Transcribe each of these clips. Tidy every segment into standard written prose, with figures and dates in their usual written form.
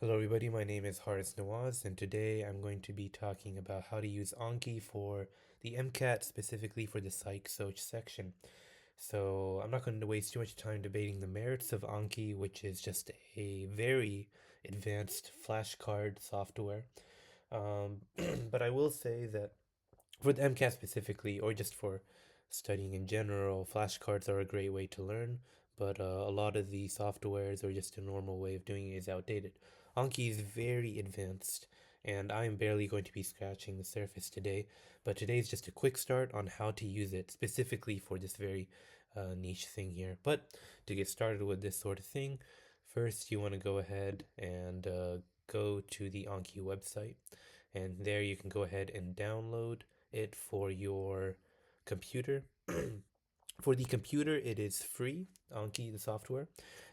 Hello everybody, my name is Haris Nawaz and today I'm going to be talking about how to use Anki for the MCAT, specifically for the Psych-Soc section. So I'm not going to waste too much time debating the merits of Anki, which is just a very advanced flashcard software. But I will say that for the MCAT specifically, or just for studying in general, flashcards are a great way to learn, but a lot of the softwares or just a normal way of doing it is outdated. Anki is very advanced, and I am barely going to be scratching the surface today, but today is just a quick start on how to use it specifically for this very niche thing here. But to get started with this sort of thing, first you want to go ahead and go to the Anki website, and there you can go ahead and download it for your computer. For the computer, it is free, Anki, the software.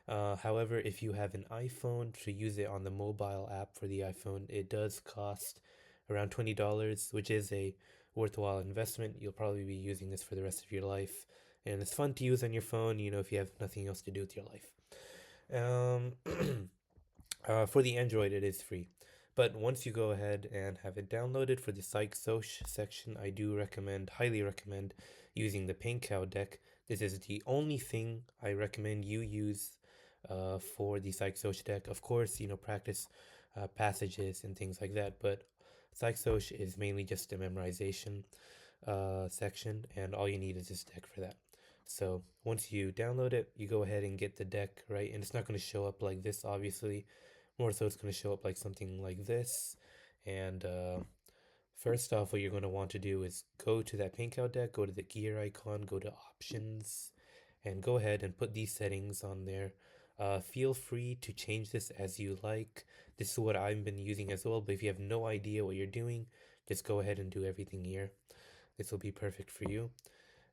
However, if you have an iPhone to use it on the mobile app for the iPhone, it does cost around $20, which is a worthwhile investment. You'll probably be using this for the rest of your life. And it's fun to use on your phone, if you have nothing else to do with your life. Um, for the Android, it is free. But once you go ahead and have it downloaded for the Psych-Soc section, I do recommend, highly recommend, using the Pankow deck. This is the only thing I recommend you use for the Psych-Soc deck. Of course, practice passages and things like that, but Psych-Soc is mainly just a memorization section, and all you need is this deck for that. So once you download it, you go ahead and get the deck, right? And it's not going to show up like this, obviously. More so, it's going to show up like something like this. And first off, what you're going to want to do is go to that Pankow deck, go to the gear icon, go to options, and go ahead and put these settings on there. Feel free to change this as you like. This is what I've been using as well, but if you have no idea what you're doing, just go ahead and do everything here. This will be perfect for you.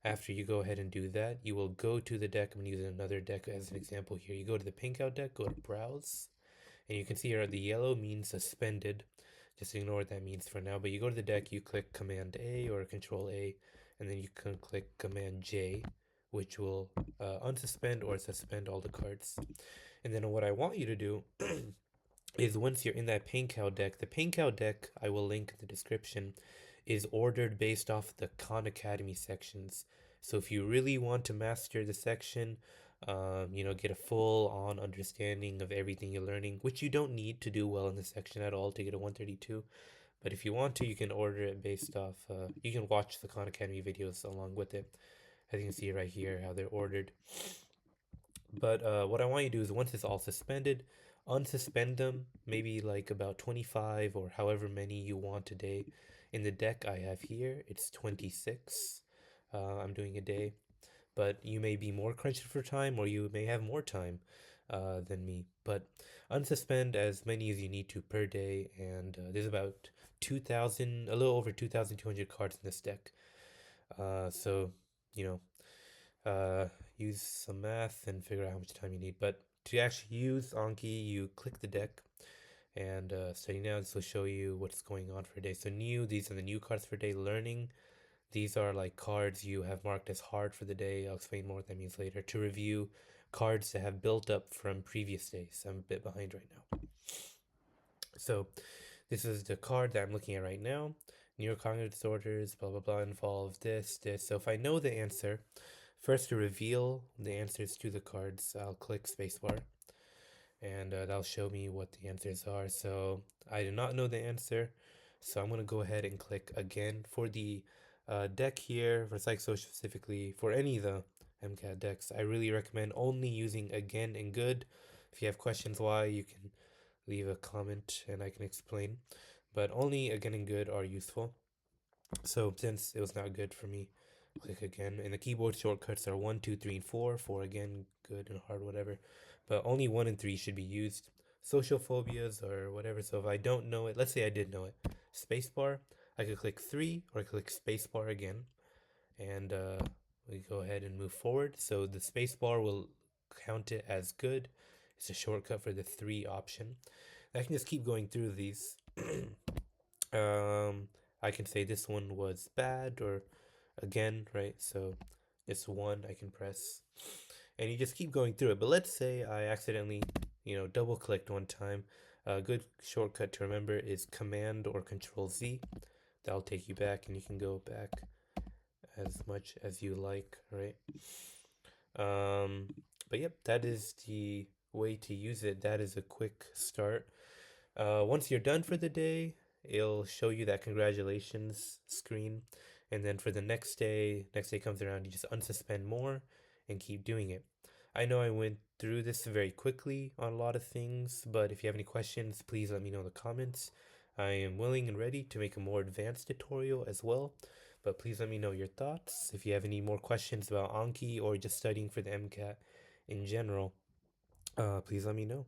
After you go ahead and do that, you will go to the deck. I'm going to use another deck as an example here. You go to the Pankow deck, go to Browse, and you can see here the yellow means suspended. Just ignore what that means for now. But you go to the deck, you click Command A or Control A, and then you can click Command J, which will unsuspend or suspend all the cards. And then what I want you to do is once you're in that Pankow deck, the Pankow deck I will link in the description is ordered based off the Khan Academy sections. So if you really want to master the section, get a full on understanding of everything you're learning, which you don't need to do well in the section at all to get a 132. But if you want to, you can order it based off, you can watch the Khan Academy videos along with it. As you can see right here, how they're ordered. But what I want you to do is once it's all suspended, unsuspend them, maybe like about 25 or however many you want a day. In the deck I have here, it's 26. I'm doing a day, but you may be more crunched for time or you may have more time than me. But unsuspend as many as you need to per day, and there's about 2,000, a little over 2,200 cards in this deck. So, you know, use some math and figure out how much time you need. But to actually use Anki, you click the deck and study now. This will show you what's going on for a day. So new, these are the new cards for day. Learning, these are like cards you have marked as hard for the day. I'll explain more what that means later. To review, cards that have built up from previous days. I'm a bit behind right now. So this is the card that I'm looking at right now. Neurocognitive disorders, blah, blah, blah, involve this, this. So if I know the answer, first to reveal the answers to the cards, I'll click spacebar and that'll show me what the answers are. So I do not know the answer, so I'm going to go ahead and click again. For the deck here, for Psych-Soc specifically, for any of the MCAT decks, I really recommend only using again and good. If you have questions why, you can leave a comment and I can explain. But only again and good are useful. So since it was not good for me, click again. And the keyboard shortcuts are 1, 2, 3, and 4. 4 again, good and hard, whatever. But only 1 and 3 should be used. Social phobias or whatever. So if I don't know it, let's say I did know it, spacebar, I could click 3 or click spacebar again. And we go ahead and move forward. So the spacebar will count it as good. It's a shortcut for the 3 option. I can just keep going through these. I can say this one was bad or again, right? So it's 1 I can press. And you just keep going through it. But let's say I accidentally, double clicked one time. A good shortcut to remember is Command or Control Z. That'll take you back, and you can go back as much as you like, right? Um, but yep, that is the way to use it. That is a quick start. Once you're done for the day, it'll show you that congratulations screen. And then for the next day comes around, you just unsuspend more and keep doing it. I know I went through this very quickly on a lot of things, but if you have any questions, please let me know in the comments. I am willing and ready to make a more advanced tutorial as well, but please let me know your thoughts. If you have any more questions about Anki or just studying for the MCAT in general, please let me know.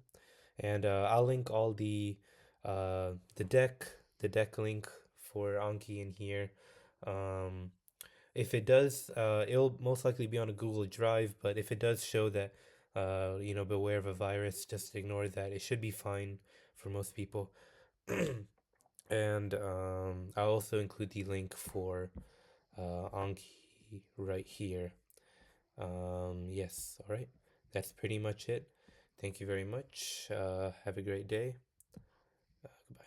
And I'll link all the deck link for Anki in here. Um, if it does, it'll most likely be on a Google Drive, but if it does show that, beware of a virus, just ignore that. It should be fine for most people. And I'll also include the link for Anki right here. Yes, all right. That's pretty much it. Thank you very much. Have a great day. Goodbye.